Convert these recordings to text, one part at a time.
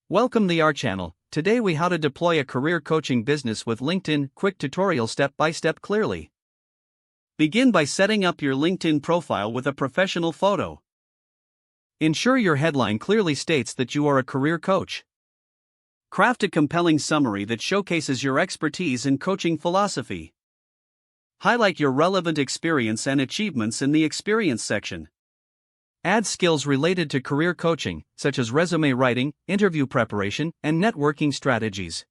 Welcome to our channel. Today we how to deploy a career coaching business with LinkedIn, quick tutorial step by step clearly. Begin by setting up your LinkedIn profile with a professional photo. Ensure your headline clearly states that you are a career coach. Craft a compelling summary that showcases your expertise and coaching philosophy. Highlight your relevant experience and achievements in the experience section. Add skills related to career coaching, such as resume writing, interview preparation, and networking strategies.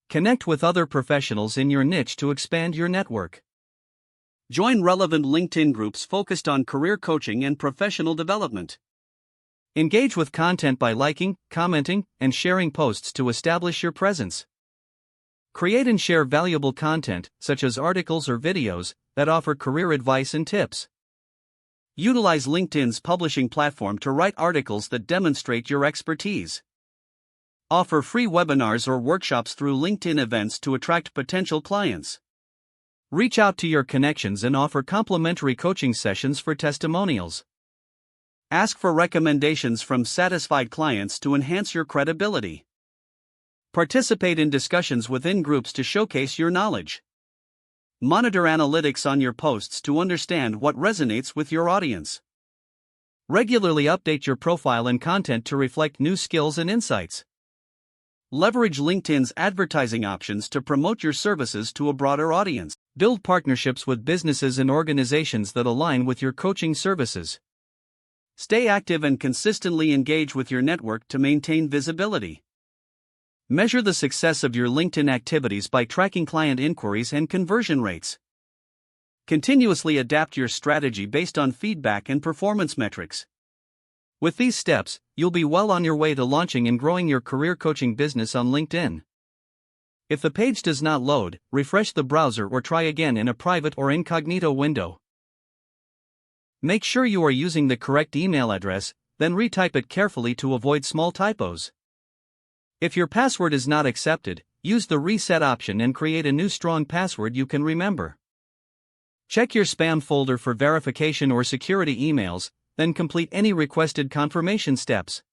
Connect with other professionals in your niche to expand your network. Join relevant LinkedIn groups focused on career coaching and professional development. Engage with content by liking, commenting, and sharing posts to establish your presence. Create and share valuable content, such as articles or videos, that offer career advice and tips. Utilize LinkedIn's publishing platform to write articles that demonstrate your expertise. Offer free webinars or workshops through LinkedIn events to attract potential clients. Reach out to your connections and offer complimentary coaching sessions for testimonials. Ask for recommendations from satisfied clients to enhance your credibility. Participate in discussions within groups to showcase your knowledge. Monitor analytics on your posts to understand what resonates with your audience. Regularly update your profile and content to reflect new skills and insights. Leverage LinkedIn's advertising options to promote your services to a broader audience. Build partnerships with businesses and organizations that align with your coaching services. Stay active and consistently engage with your network to maintain visibility. Measure the success of your LinkedIn activities by tracking client inquiries and conversion rates. Continuously adapt your strategy based on feedback and performance metrics. With these steps, you'll be well on your way to launching and growing your career coaching business on LinkedIn. If the page does not load, refresh the browser or try again in a private or incognito window. Make sure you are using the correct email address, then retype it carefully to avoid small typos. If your password is not accepted, use the reset option and create a new strong password you can remember. Check your spam folder for verification or security emails, then complete any requested confirmation steps.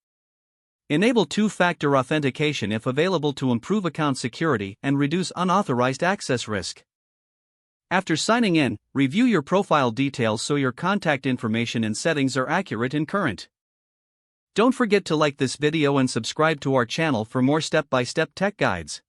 Enable two-factor authentication if available to improve account security and reduce unauthorized access risk. After signing in, review your profile details so your contact information and settings are accurate and current. Don't forget to like this video and subscribe to our channel for more step-by-step tech guides.